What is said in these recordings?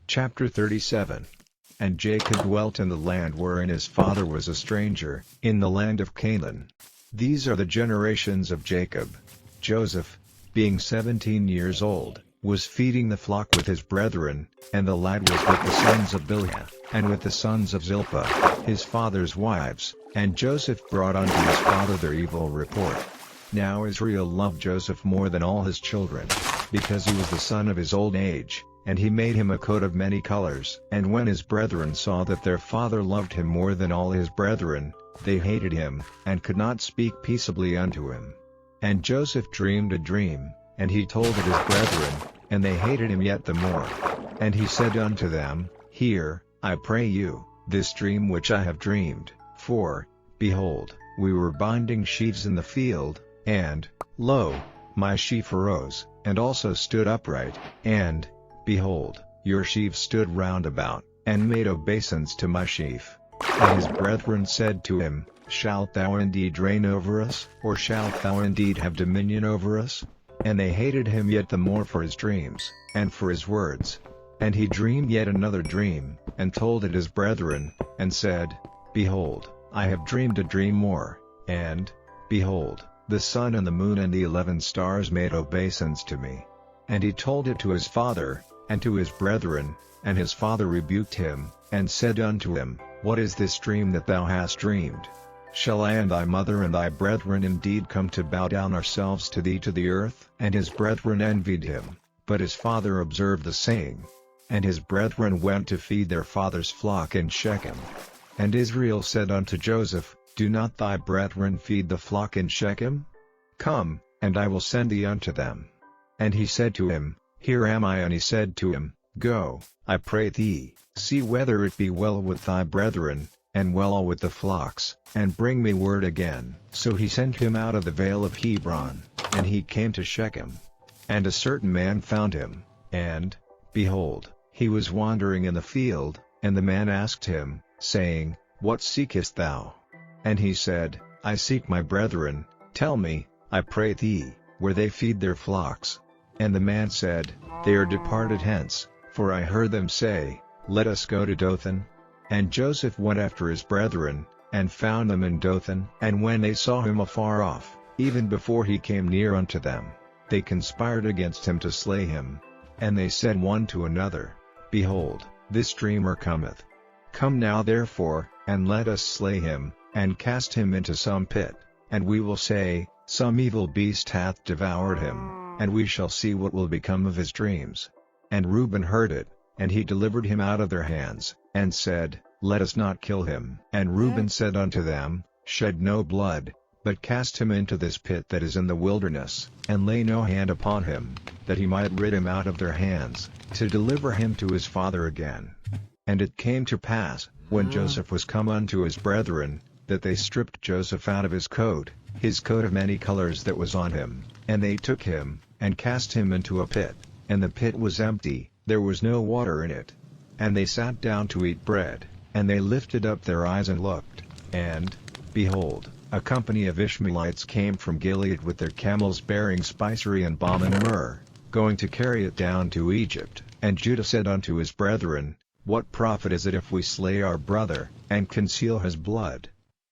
Chapter 37. And Jacob dwelt in the land wherein his father was a stranger, in the land of Canaan. These are the generations of Jacob. Joseph, being 17 years old, was feeding the flock with his brethren, and the lad was with the sons of Bilhah, and with the sons of Zilpah, his father's wives, and Joseph brought unto his father their evil report. Now Israel loved Joseph more than all his children, because he was the son of his old age, and he made him a coat of many colors. And when his brethren saw that their father loved him more than all his brethren, they hated him, and could not speak peaceably unto him. And Joseph dreamed a dream, and he told it his brethren, and they hated him yet the more. And he said unto them, Hear, I pray you, this dream which I have dreamed. For, behold, we were binding sheaves in the field, and, lo, my sheaf arose, and also stood upright, and, behold, your sheaves stood round about, and made obeisance to my sheaf. And his brethren said to him, Shalt thou indeed reign over us, or shalt thou indeed have dominion over us? And they hated him yet the more for his dreams, and for his words. And he dreamed yet another dream, and told it his brethren, and said, Behold, I have dreamed a dream more, and, behold, the sun and the moon and the 11 stars made obeisance to me. And he told it to his father, and to his brethren, and his father rebuked him, and said unto him, What is this dream that thou hast dreamed? Shall I and thy mother and thy brethren indeed come to bow down ourselves to thee to the earth? And his brethren envied him, but his father observed the saying. And his brethren went to feed their father's flock in Shechem. And Israel said unto Joseph, Do not thy brethren feed the flock in Shechem? Come, and I will send thee unto them. And he said to him, Here am I. And he said to him, Go, I pray thee, see whether it be well with thy brethren, and well with the flocks, and bring me word again. So he sent him out of the vale of Hebron, and he came to Shechem. And a certain man found him, and, behold, he was wandering in the field, and the man asked him, saying, What seekest thou? And he said, I seek my brethren. Tell me, I pray thee, where they feed their flocks. And the man said, They are departed hence, for I heard them say, Let us go to Dothan. And Joseph went after his brethren, and found them in Dothan. And when they saw him afar off, even before he came near unto them, they conspired against him to slay him. And they said one to another, Behold, this dreamer cometh. Come now therefore, and let us slay him, and cast him into some pit, and we will say, Some evil beast hath devoured him, and we shall see what will become of his dreams. And Reuben heard it, and he delivered him out of their hands, and said, Let us not kill him. And Reuben said unto them, Shed no blood, but cast him into this pit that is in the wilderness, and lay no hand upon him, that he might rid him out of their hands, to deliver him to his father again. And it came to pass, when Joseph was come unto his brethren, that they stripped Joseph out of his coat of many colors that was on him, and they took him, and cast him into a pit, and the pit was empty, there was no water in it. And they sat down to eat bread, and they lifted up their eyes and looked, and, behold, a company of Ishmaelites came from Gilead with their camels bearing spicery and balm and myrrh, going to carry it down to Egypt. And Judah said unto his brethren, What profit is it if we slay our brother, and conceal his blood?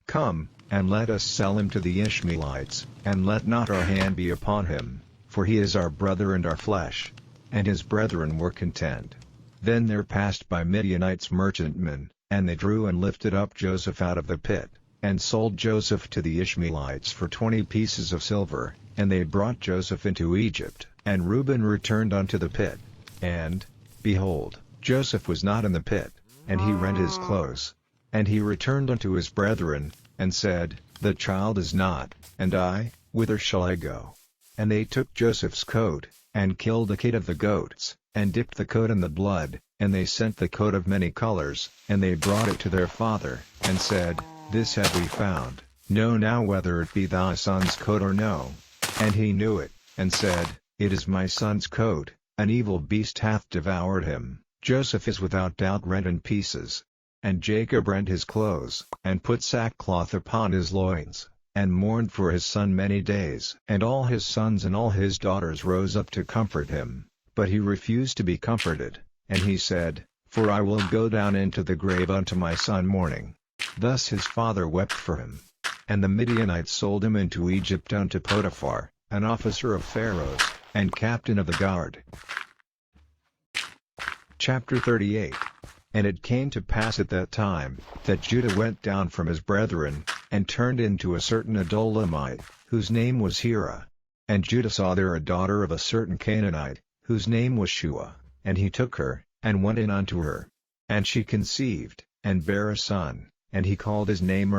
Come, and let us sell him to the Ishmaelites, and let not our hand be upon him, for he is our brother and our flesh. And his brethren were content. Then there passed by Midianites merchantmen, and they drew and lifted up Joseph out of the pit, and sold Joseph to the Ishmaelites for 20 pieces of silver, and they brought Joseph into Egypt. And Reuben returned unto the pit, and, behold, Joseph was not in the pit, and he rent his clothes. And he returned unto his brethren, and said, The child is not, and I, whither shall I go? And they took Joseph's coat, and killed the kid of the goats, and dipped the coat in the blood, and they sent the coat of many colors, and they brought it to their father, and said, This have we found, know now whether it be thy son's coat or no. And he knew it, and said, It is my son's coat, an evil beast hath devoured him. Joseph is without doubt rent in pieces. And Jacob rent his clothes, and put sackcloth upon his loins, and mourned for his son many days. And all his sons and all his daughters rose up to comfort him, but he refused to be comforted. And he said, For I will go down into the grave unto my son mourning. Thus his father wept for him. And the Midianites sold him into Egypt unto Potiphar, an officer of Pharaoh's, and captain of the guard. Chapter 38. And it came to pass at that time, that Judah went down from his brethren, and turned into a certain Adulamite, whose name was Hira. And Judah saw there a daughter of a certain Canaanite, whose name was Shua, and he took her, and went in unto her. And she conceived, and bare a son, and he called his name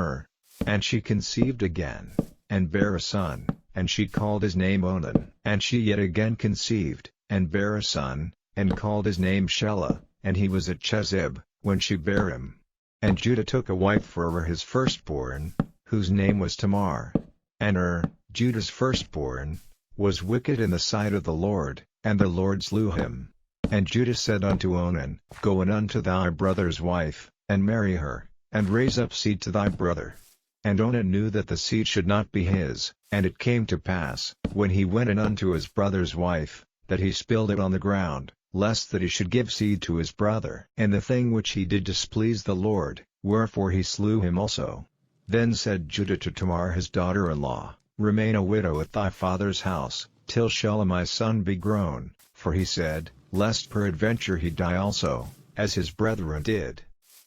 And she conceived again, and bare a son, and she called his name Onan. And she yet again conceived, and bare a son, and called his name Shelah, and he was at Chezib, when she bare him. And Judah took a wife for his firstborn, whose name was Tamar. And Judah's firstborn, was wicked in the sight of the Lord, and the Lord slew him. And Judah said unto Onan, Go in unto thy brother's wife, and marry her, and raise up seed to thy brother. And Onan knew that the seed should not be his, and it came to pass, when he went in unto his brother's wife, that he spilled it on the ground, lest that he should give seed to his brother. And the thing which he did displeased the Lord, wherefore he slew him also. Then said Judah to Tamar his daughter-in-law, Remain a widow at thy father's house, till Shelah my son be grown, for he said, Lest peradventure he die also, as his brethren did.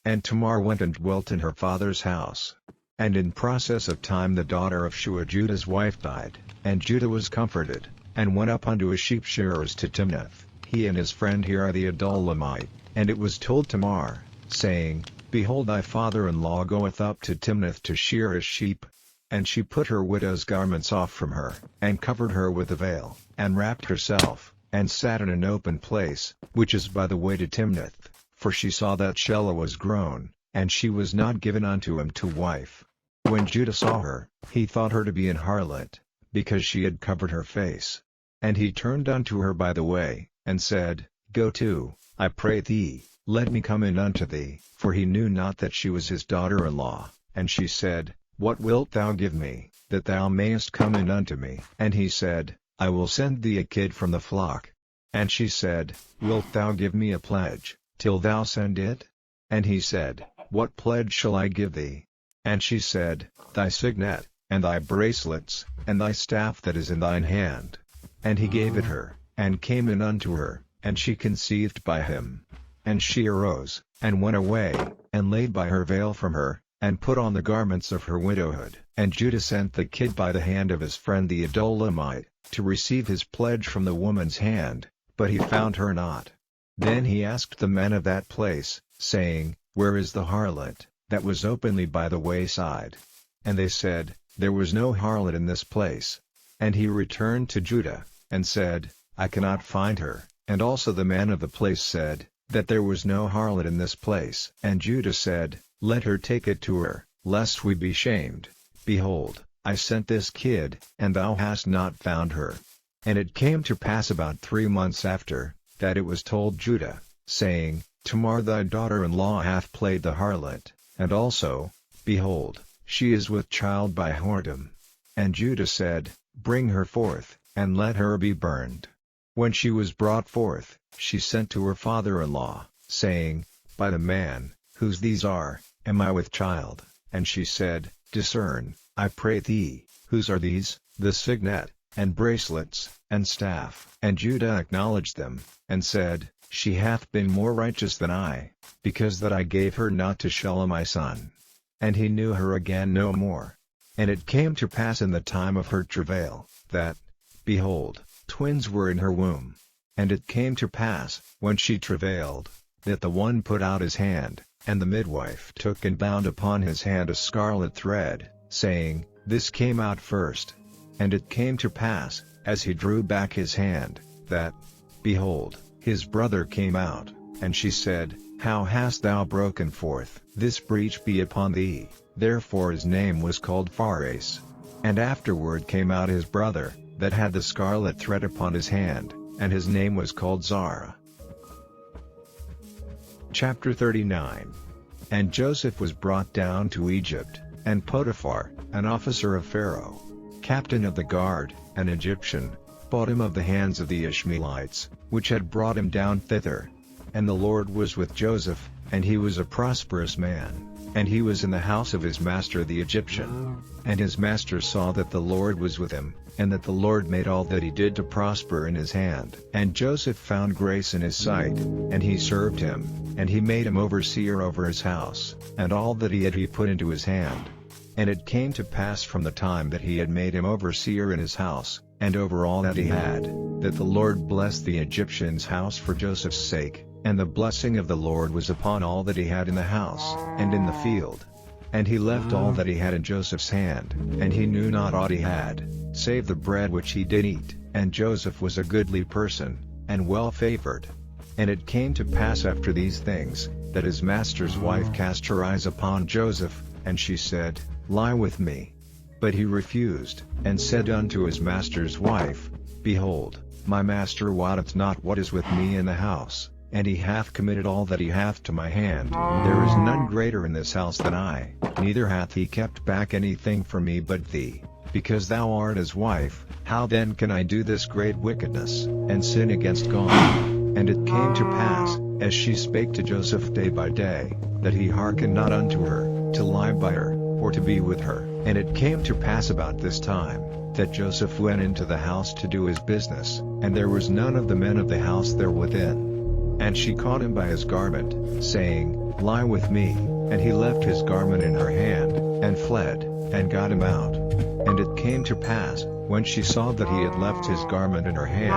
And Tamar went and dwelt in her father's house. And in process of time the daughter of Shua Judah's wife died, and Judah was comforted, and went up unto his sheep shearers to Timnath, he and his friend Hira the Adulamite. And it was told Tamar, saying, Behold thy father-in-law goeth up to Timnath to shear his sheep. And she put her widow's garments off from her, and covered her with a veil, and wrapped herself, and sat in an open place, which is by the way to Timnath, for she saw that Shelah was grown, and she was not given unto him to wife. When Judah saw her, he thought her to be an harlot, because she had covered her face. And he turned unto her by the way, and said, Go to, I pray thee, let me come in unto thee, for he knew not that she was his daughter-in-law. And she said, What wilt thou give me, that thou mayest come in unto me? And he said, I will send thee a kid from the flock. And she said, Wilt thou give me a pledge, till thou send it? And he said, What pledge shall I give thee? And she said, Thy signet, and thy bracelets, and thy staff that is in thine hand. And he gave it her, and came in unto her, and she conceived by him. And she arose, and went away, and laid by her veil from her, and put on the garments of her widowhood. And Judah sent the kid by the hand of his friend the Adulamite, to receive his pledge from the woman's hand, but he found her not. Then he asked the men of that place, saying, Where is the harlot, that was openly by the wayside? And they said, There was no harlot in this place. And he returned to Judah, and said, I cannot find her. And also the men of the place said, that there was no harlot in this place. And Judah said, Let her take it to her, lest we be shamed. Behold, I sent this kid, and thou hast not found her. And it came to pass about 3 months after, that it was told Judah, saying, Tamar thy daughter-in-law hath played the harlot, and also, behold, she is with child by whoredom. And Judah said, Bring her forth, and let her be burned. When she was brought forth, she sent to her father-in-law, saying, By the man, whose these are, am I with child? And she said, Discern, I pray thee, whose are these, the signet, and bracelets, and staff? And Judah acknowledged them, and said, She hath been more righteous than I, because that I gave her not to Shelah my son. And he knew her again no more. And it came to pass in the time of her travail, that, behold, twins were in her womb. And it came to pass, when she travailed, that the one put out his hand, and the midwife took and bound upon his hand a scarlet thread, saying, This came out first. And it came to pass, as he drew back his hand, that, behold, his brother came out. And she said, How hast thou broken forth? This breach be upon thee. Therefore his name was called Phares. And afterward came out his brother, that had the scarlet thread upon his hand, and his name was called Zara. Chapter 39. And Joseph was brought down to Egypt, and Potiphar, an officer of Pharaoh, captain of the guard, an Egyptian, bought him of the hands of the Ishmaelites, which had brought him down thither. And the Lord was with Joseph, and he was a prosperous man, and he was in the house of his master the Egyptian. And his master saw that the Lord was with him, and that the Lord made all that he did to prosper in his hand. And Joseph found grace in his sight, and he served him, and he made him overseer over his house, and all that he had he put into his hand. And it came to pass from the time that he had made him overseer in his house, and over all that he had, that the Lord blessed the Egyptian's house for Joseph's sake, and the blessing of the Lord was upon all that he had in the house, and in the field. And he left all that he had in Joseph's hand, and he knew not aught he had, save the bread which he did eat. And Joseph was a goodly person, and well favored. And it came to pass after these things, that his master's wife cast her eyes upon Joseph, and she said, Lie with me. But he refused, and said unto his master's wife, Behold, my master wotteth not what is with me in the house, and he hath committed all that he hath to my hand. There is none greater in this house than I, neither hath he kept back anything from me but thee, because thou art his wife. How then can I do this great wickedness, and sin against God? And it came to pass, as she spake to Joseph day by day, that he hearkened not unto her, to lie by her, or to be with her. And it came to pass about this time, that Joseph went into the house to do his business, and there was none of the men of the house there within. And she caught him by his garment, saying, Lie with me. And he left his garment in her hand, and fled, and got him out. And it came to pass, when she saw that he had left his garment in her hand,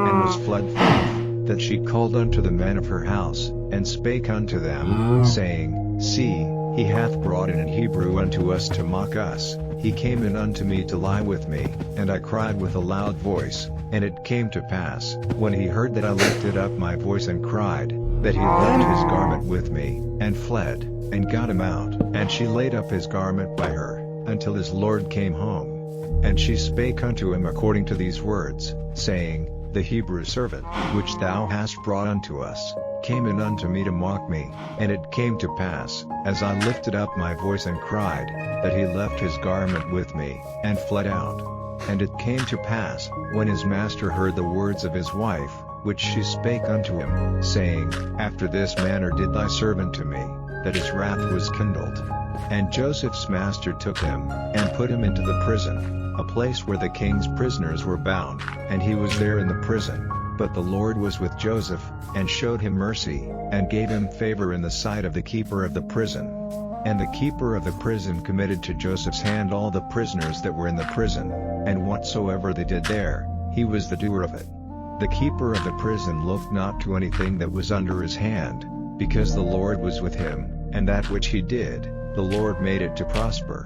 and was fled forth, that she called unto the men of her house, and spake unto them, saying, See, he hath brought in an Hebrew unto us to mock us. He came in unto me to lie with me, and I cried with a loud voice. And it came to pass, when he heard that I lifted up my voice and cried, that he left his garment with me, and fled, and got him out. And she laid up his garment by her, until his lord came home. And she spake unto him according to these words, saying, The Hebrew servant, which thou hast brought unto us, came in unto me to mock me. And it came to pass, as I lifted up my voice and cried, that he left his garment with me, and fled out. And it came to pass, when his master heard the words of his wife, which she spake unto him, saying, After this manner did thy servant to me, that his wrath was kindled. And Joseph's master took him, and put him into the prison, a place where the king's prisoners were bound, and he was there in the prison. But the Lord was with Joseph, and showed him mercy, and gave him favor in the sight of the keeper of the prison. And the keeper of the prison committed to Joseph's hand all the prisoners that were in the prison, and whatsoever they did there, he was the doer of it. The keeper of the prison looked not to anything that was under his hand, because the Lord was with him, and that which he did, the Lord made it to prosper.